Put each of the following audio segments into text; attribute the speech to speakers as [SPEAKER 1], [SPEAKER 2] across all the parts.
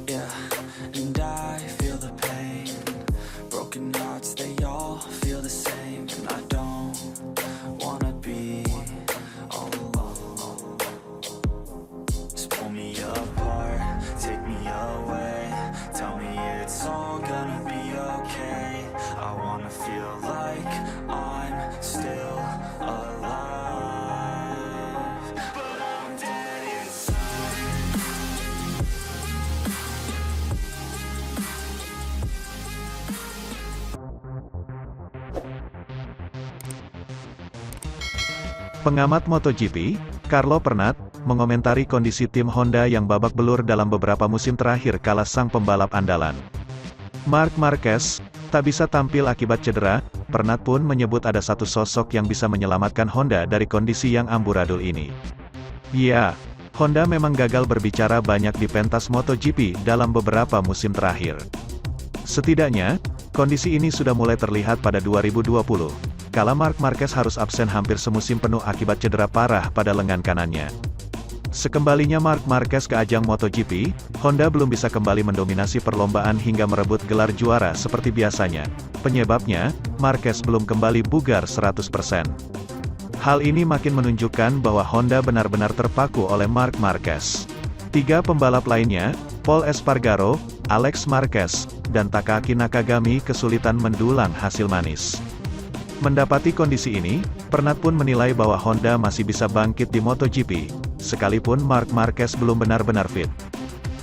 [SPEAKER 1] Yeah, and I feel the pain. Broken hearts, they all feel the same. And I don't wanna be all alone. Just pull me apart, take me away. Tell me it's all gonna be okay. I wanna feel like I'm still alive, but I'm dead inside.
[SPEAKER 2] Pengamat MotoGP, Carlo Pernat, mengomentari kondisi tim Honda yang babak belur dalam beberapa musim terakhir kala sang pembalap andalan. Marc Marquez tak bisa tampil akibat cedera. Pernat pun menyebut ada satu sosok yang bisa menyelamatkan Honda dari kondisi yang amburadul ini. Ya, Honda memang gagal berbicara banyak di pentas MotoGP dalam beberapa musim terakhir. Setidaknya, kondisi ini sudah mulai terlihat pada 2020. Kala Marc Marquez harus absen hampir semusim penuh akibat cedera parah pada lengan kanannya. Sekembalinya Marc Marquez ke ajang MotoGP, Honda belum bisa kembali mendominasi perlombaan hingga merebut gelar juara seperti biasanya. Penyebabnya, Marquez belum kembali bugar 100%. Hal ini makin menunjukkan bahwa Honda benar-benar terpaku oleh Marc Marquez. Tiga pembalap lainnya, Pol Espargaro, Alex Marquez, dan Takaki Nakagami kesulitan mendulang hasil manis. Mendapati kondisi ini, Pernat pun menilai bahwa Honda masih bisa bangkit di MotoGP, sekalipun Marc Marquez belum benar-benar fit.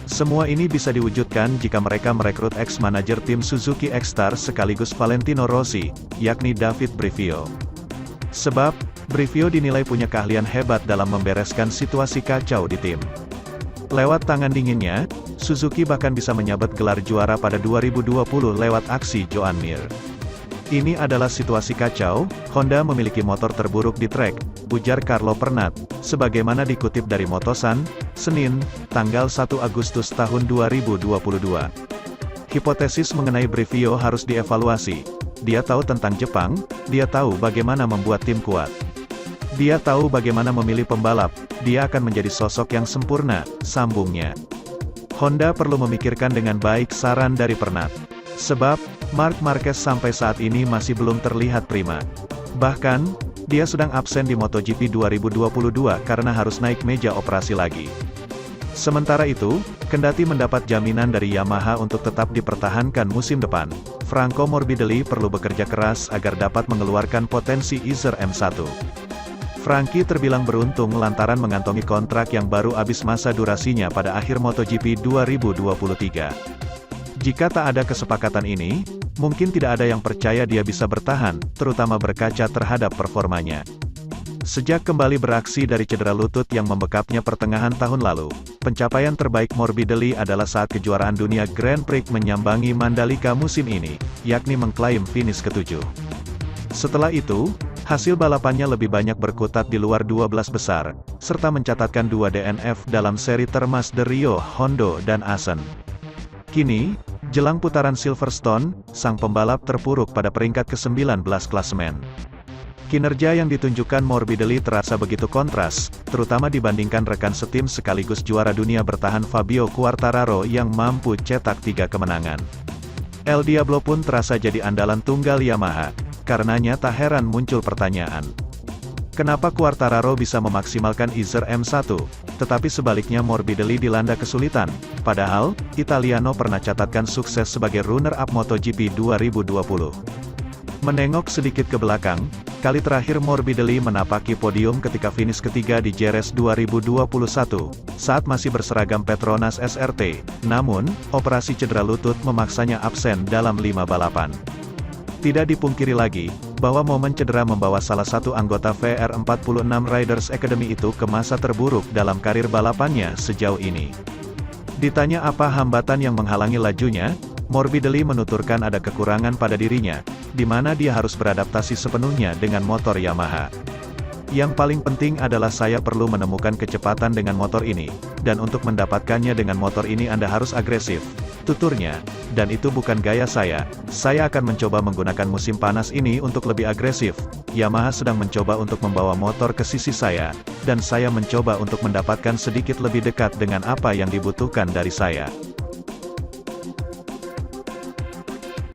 [SPEAKER 2] Semua ini bisa diwujudkan jika mereka merekrut ex-manajer tim Suzuki X-Star sekaligus Valentino Rossi, yakni David Brivio. Sebab, Brivio dinilai punya keahlian hebat dalam membereskan situasi kacau di tim. Lewat tangan dinginnya, Suzuki bahkan bisa menyabet gelar juara pada 2020 lewat aksi Joan Mir. Ini adalah situasi kacau, Honda memiliki motor terburuk di trek, ujar Carlo Pernat, sebagaimana dikutip dari Motosan, Senin, tanggal 1 Agustus tahun 2022. Hipotesis mengenai Brivio harus dievaluasi. Dia tahu tentang Jepang, dia tahu bagaimana membuat tim kuat. Dia tahu bagaimana memilih pembalap, dia akan menjadi sosok yang sempurna, sambungnya. Honda perlu memikirkan dengan baik saran dari Pernat. Sebab, Marc Marquez sampai saat ini masih belum terlihat prima. Bahkan, dia sedang absen di MotoGP 2022 karena harus naik meja operasi lagi. Sementara itu, kendati mendapat jaminan dari Yamaha untuk tetap dipertahankan musim depan, Franco Morbidelli perlu bekerja keras agar dapat mengeluarkan potensi Izer M1. Frankie terbilang beruntung lantaran mengantongi kontrak yang baru habis masa durasinya pada akhir MotoGP 2023. Jika tak ada kesepakatan ini, mungkin tidak ada yang percaya dia bisa bertahan, terutama berkaca terhadap performanya. Sejak kembali beraksi dari cedera lutut yang membekapnya pertengahan tahun lalu, pencapaian terbaik Morbidelli adalah saat kejuaraan dunia Grand Prix menyambangi Mandalika musim ini, yakni mengklaim finish ke-7. Setelah itu, hasil balapannya lebih banyak berkutat di luar 12 besar, serta mencatatkan 2 DNF dalam seri termas de Rio, Hondo, dan Assen. Kini, jelang putaran Silverstone, sang pembalap terpuruk pada peringkat ke-19 klasemen. Kinerja yang ditunjukkan Morbidelli terasa begitu kontras, terutama dibandingkan rekan setim sekaligus juara dunia bertahan Fabio Quartararo yang mampu cetak 3 kemenangan. El Diablo pun terasa jadi andalan tunggal Yamaha, karenanya tak heran muncul pertanyaan. Kenapa Quartararo bisa memaksimalkan Izer M1, tetapi sebaliknya Morbidelli dilanda kesulitan, padahal, Italiano pernah catatkan sukses sebagai runner-up MotoGP 2020. Menengok sedikit ke belakang, kali terakhir Morbidelli menapaki podium ketika finish ketiga di Jerez 2021, saat masih berseragam Petronas SRT, namun, operasi cedera lutut memaksanya absen dalam 5 balapan. Tidak dipungkiri lagi, bahwa momen cedera membawa salah satu anggota VR46 Riders Academy itu ke masa terburuk dalam karir balapannya sejauh ini. Ditanya apa hambatan yang menghalangi lajunya, Morbidelli menuturkan ada kekurangan pada dirinya, di mana dia harus beradaptasi sepenuhnya dengan motor Yamaha. Yang paling penting adalah saya perlu menemukan kecepatan dengan motor ini, dan untuk mendapatkannya dengan motor ini Anda harus agresif, tuturnya, dan itu bukan gaya saya akan mencoba menggunakan musim panas ini untuk lebih agresif. Yamaha sedang mencoba untuk membawa motor ke sisi saya, dan saya mencoba untuk mendapatkan sedikit lebih dekat dengan apa yang dibutuhkan dari saya.